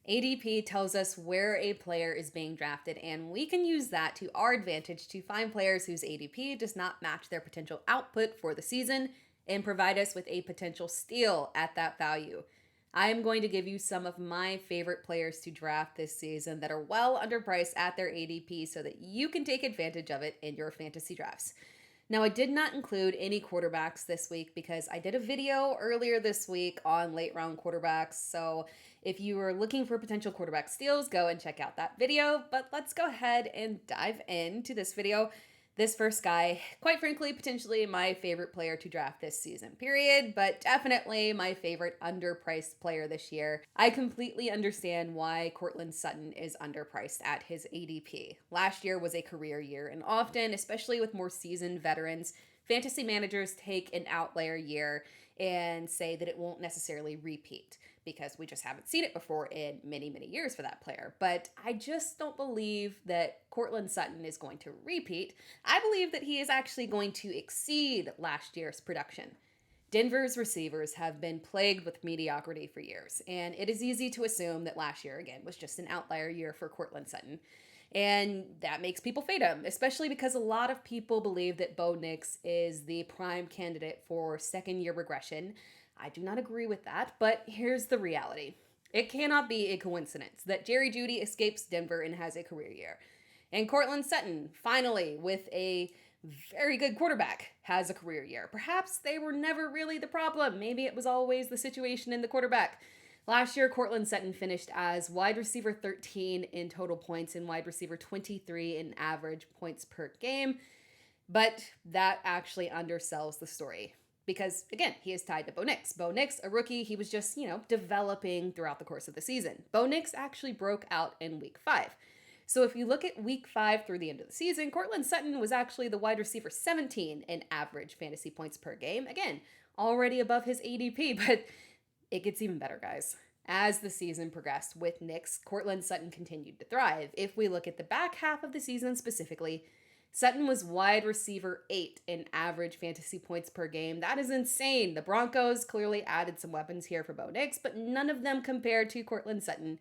ADP tells us where a player is being drafted, and we can use that to our advantage to find players whose ADP does not match their potential output for the season and provide us with a potential steal at that value. I am going to give you some of my favorite players to draft this season that are well underpriced at their ADP so that you can take advantage of it in your fantasy drafts. Now, I did not include any quarterbacks this week because I did a video earlier this week on late round quarterbacks. So if you are looking for potential quarterback steals, go and check out that video. But let's go ahead and dive into this video. This first guy, quite frankly, potentially my favorite player to draft this season, period, but definitely my favorite underpriced player this year. I completely understand why Courtland Sutton is underpriced at his ADP. Last year was a career year, and often, especially with more seasoned veterans, fantasy managers take an outlier year and say that it won't necessarily repeat because we just haven't seen it before in many, many years for that player. But I just don't believe that Courtland Sutton is going to repeat. I believe that he is actually going to exceed last year's production. Denver's receivers have been plagued with mediocrity for years, and it is easy to assume that last year, again, was just an outlier year for Courtland Sutton. And that makes people fade him, especially because a lot of people believe that Bo Nix is the prime candidate for second-year regression. I do not agree with that, but here's the reality. It cannot be a coincidence that Jerry Jeudy escapes Denver and has a career year. And Courtland Sutton, finally, with a very good quarterback, has a career year. Perhaps they were never really the problem. Maybe it was always the situation in the quarterback. Last year, Courtland Sutton finished as wide receiver 13 in total points and wide receiver 23 in average points per game. But that actually undersells the story. Because, again, he is tied to Bo Nix. Bo Nix, a rookie, he was just, developing throughout the course of the season. Bo Nix actually broke out in week 5. So if you look at week 5 through the end of the season, Courtland Sutton was actually the wide receiver 17 in average fantasy points per game. Again, already above his ADP, but it gets even better, guys. As the season progressed with Nix, Courtland Sutton continued to thrive. If we look at the back half of the season specifically, Sutton was wide receiver 8 in average fantasy points per game. That is insane. The Broncos clearly added some weapons here for Bo Nix, but none of them compared to Courtland Sutton.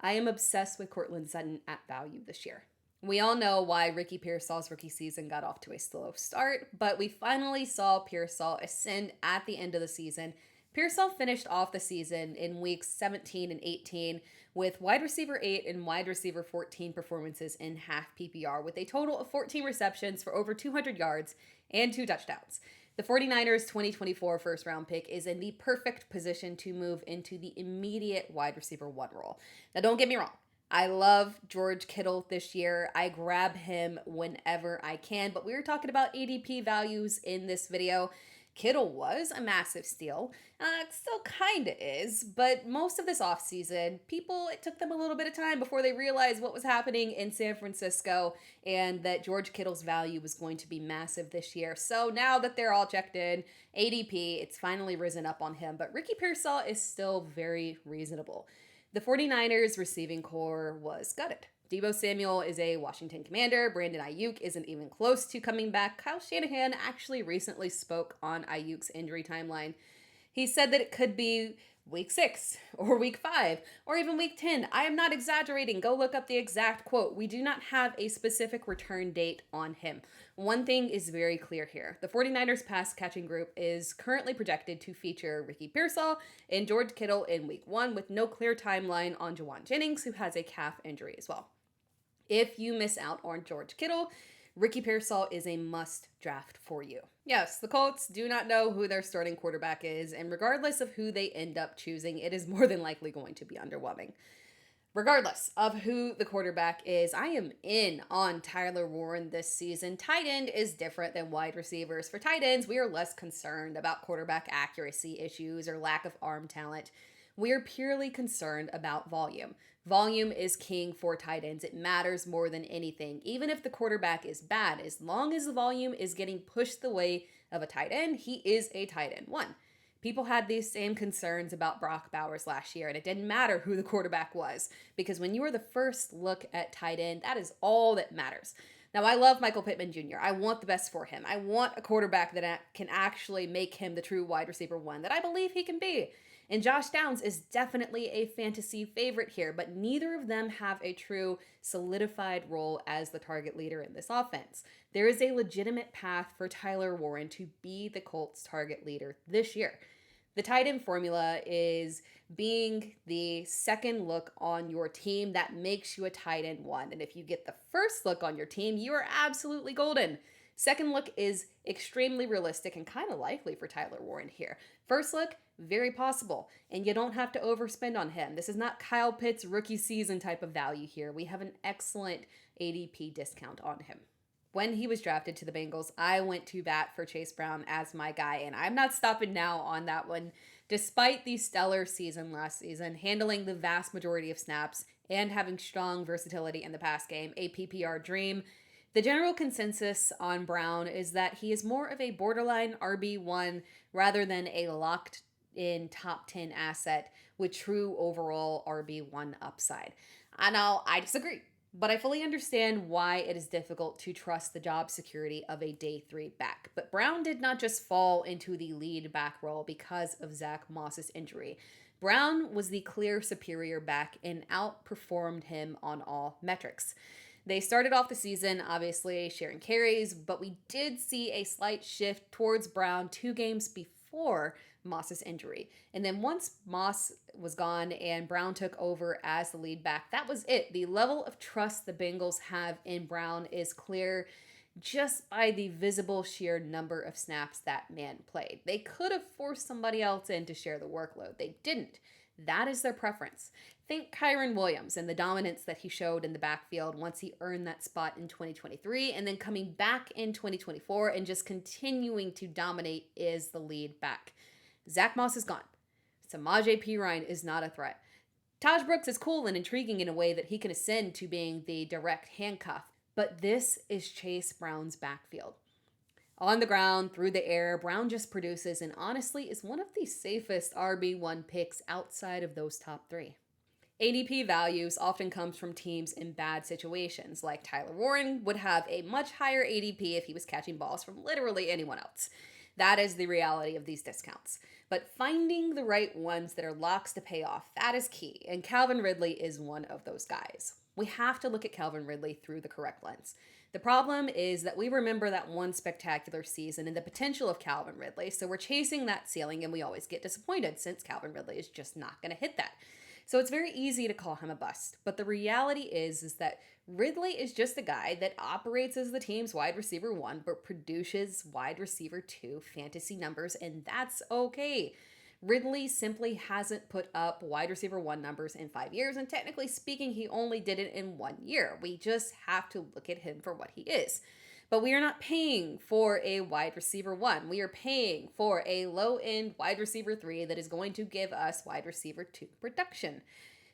I am obsessed with Courtland Sutton at value this year. We all know why Ricky Pearsall's rookie season got off to a slow start, but we finally saw Pearsall ascend at the end of the season. Pearsall finished off the season in weeks 17 and 18 with wide receiver 8 and wide receiver 14 performances in half PPR with a total of 14 receptions for over 200 yards and 2 touchdowns. The 49ers 2024 first round pick is in the perfect position to move into the immediate wide receiver 1 role. Now, don't get me wrong. I love George Kittle this year. I grab him whenever I can, but we were talking about ADP values in this video. Kittle was a massive steal. Still kind of is, but most of this offseason, it took them a little bit of time before they realized what was happening in San Francisco and that George Kittle's value was going to be massive this year. So now that they're all checked in, ADP, it's finally risen up on him, but Ricky Pearsall is still very reasonable. The 49ers receiving core was gutted. Deebo Samuel is a Washington Commander. Brandon Ayuk isn't even close to coming back. Kyle Shanahan actually recently spoke on Ayuk's injury timeline. He said that it could be week 6 or week 5 or even week 10. I am not exaggerating. Go look up the exact quote. We do not have a specific return date on him. One thing is very clear here. The 49ers pass catching group is currently projected to feature Ricky Pearsall and George Kittle in week 1 with no clear timeline on Juwan Jennings, who has a calf injury as well. If you miss out on George Kittle, Ricky Pearsall is a must draft for you. Yes, the Colts do not know who their starting quarterback is, and regardless of who they end up choosing, it is more than likely going to be underwhelming. Regardless of who the quarterback is, I am in on Tyler Warren this season. Tight end is different than wide receivers. For tight ends, we are less concerned about quarterback accuracy issues or lack of arm talent. We are purely concerned about volume. Volume is king for tight ends. It matters more than anything. Even if the quarterback is bad, as long as the volume is getting pushed the way of a tight end, he is a tight end 1. People had these same concerns about Brock Bowers last year, and it didn't matter who the quarterback was, because when you are the first look at tight end, that is all that matters. Now, I love Michael Pittman Jr. I want the best for him. I want a quarterback that can actually make him the true wide receiver 1 that I believe he can be. And Josh Downs is definitely a fantasy favorite here, but neither of them have a true solidified role as the target leader in this offense. There is a legitimate path for Tyler Warren to be the Colts' target leader this year. The tight end formula is being the second look on your team that makes you a tight end one. And if you get the first look on your team, you are absolutely golden. Second look is extremely realistic and kind of likely for Tyler Warren here. First look, very possible. And you don't have to overspend on him. This is not Kyle Pitts rookie season type of value here. We have an excellent ADP discount on him. When he was drafted to the Bengals, I went to bat for Chase Brown as my guy, and I'm not stopping now on that one. Despite the stellar season last season, handling the vast majority of snaps and having strong versatility in the pass game, a PPR dream, the general consensus on Brown is that he is more of a borderline RB1 rather than a locked in top 10 asset with true overall RB1 upside. I disagree. But I fully understand why it is difficult to trust the job security of a day 3 back. But Brown did not just fall into the lead back role because of Zach Moss's injury. Brown was the clear superior back and outperformed him on all metrics. They started off the season, obviously, sharing carries, but we did see a slight shift towards Brown 2 games before Moss's injury. And then once Moss was gone and Brown took over as the lead back, that was it. The level of trust the Bengals have in Brown is clear just by the visible sheer number of snaps that man played. They could have forced somebody else in to share the workload. They didn't. That is their preference. Think Kyren Williams and the dominance that he showed in the backfield once he earned that spot in 2023, and then coming back in 2024 and just continuing to dominate as the lead back. Zach Moss is gone. Samaje Perine is not a threat. Taj Brooks is cool and intriguing in a way that he can ascend to being the direct handcuff, but this is Chase Brown's backfield. On the ground, through the air, Brown just produces and honestly is one of the safest RB1 picks outside of those top 3. ADP values often comes from teams in bad situations, like Tyler Warren would have a much higher ADP if he was catching balls from literally anyone else. That is the reality of these discounts. But finding the right ones that are locks to pay off, that is key, and Calvin Ridley is one of those guys. We have to look at Calvin Ridley through the correct lens. The problem is that we remember that one spectacular season and the potential of Calvin Ridley, so we're chasing that ceiling and we always get disappointed since Calvin Ridley is just not going to hit that. So it's very easy to call him a bust, but the reality is that Ridley is just a guy that operates as the team's wide receiver 1, but produces wide receiver 2 fantasy numbers, and that's okay. Ridley simply hasn't put up wide receiver 1 numbers in 5 years, and technically speaking, he only did it in 1 year. We just have to look at him for what he is. But we are not paying for a wide receiver 1. We are paying for a low-end wide receiver 3 that is going to give us wide receiver 2 production.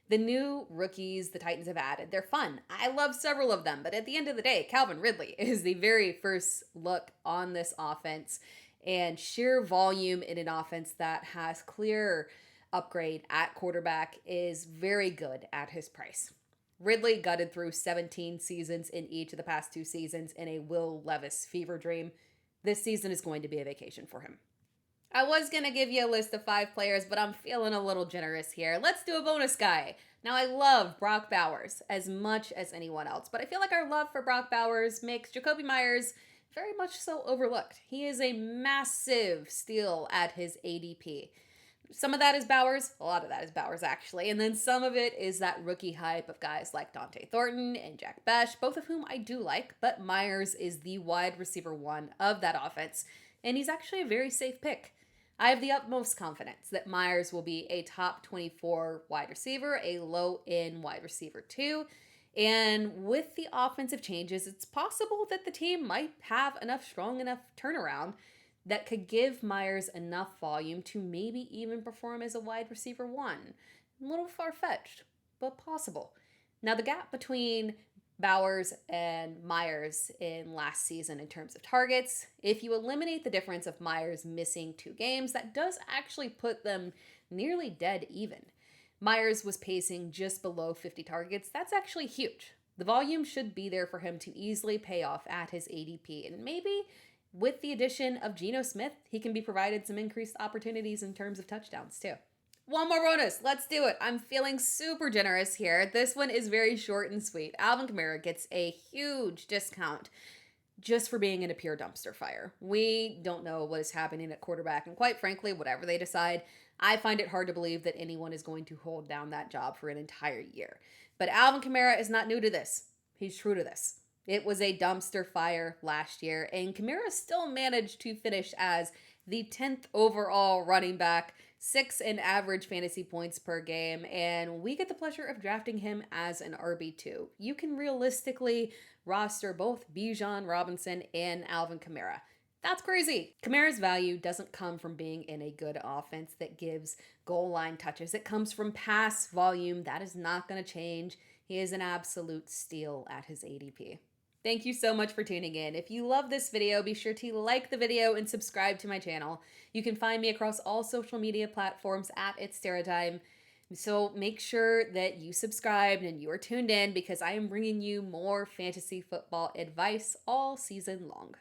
The new rookies the Titans have added, they're fun. I love several of them, but at the end of the day, Calvin Ridley is the very first look on this offense, and sheer volume in an offense that has clear upgrade at quarterback is very good at his price. Ridley gutted through 17 seasons in each of the past 2 seasons in a Will Levis fever dream. This season is going to be a vacation for him. I was going to give you a list of 5 players, but I'm feeling a little generous here. Let's do a bonus guy. Now, I love Brock Bowers as much as anyone else, but I feel like our love for Brock Bowers makes Jakobi Meyers very much so overlooked. He is a massive steal at his ADP. Some of that is Bowers, a lot of that is Bowers actually, and then some of it is that rookie hype of guys like Dante Thornton and Jack Besh, both of whom I do like, but Meyers is the wide receiver 1 of that offense, and he's actually a very safe pick. I have the utmost confidence that Meyers will be a top 24 wide receiver, a low-end wide receiver 2, and with the offensive changes, it's possible that the team might have strong enough turnaround that could give Meyers enough volume to maybe even perform as a wide receiver 1. A little far-fetched, but possible. Now, the gap between Bowers and Meyers in last season in terms of targets, if you eliminate the difference of Meyers missing 2 games, that does actually put them nearly dead even. Meyers was pacing just below 50 targets. That's actually huge. The volume should be there for him to easily pay off at his ADP, and maybe with the addition of Geno Smith, he can be provided some increased opportunities in terms of touchdowns too. One more bonus. Let's do it. I'm feeling super generous here. This one is very short and sweet. Alvin Kamara gets a huge discount just for being in a pure dumpster fire. We don't know what is happening at quarterback, and quite frankly, whatever they decide, I find it hard to believe that anyone is going to hold down that job for an entire year. But Alvin Kamara is not new to this. He's true to this. It was a dumpster fire last year, and Kamara still managed to finish as the 10th overall running back, 6 in average fantasy points per game, and we get the pleasure of drafting him as an RB2. You can realistically roster both Bijan Robinson and Alvin Kamara. That's crazy. Kamara's value doesn't come from being in a good offense that gives goal line touches. It comes from pass volume. That is not going to change. He is an absolute steal at his ADP. Thank you so much for tuning in. If you love this video, be sure to like the video and subscribe to my channel. You can find me across all social media platforms at itsteratime. So make sure that you subscribed and you are tuned in because I am bringing you more fantasy football advice all season long.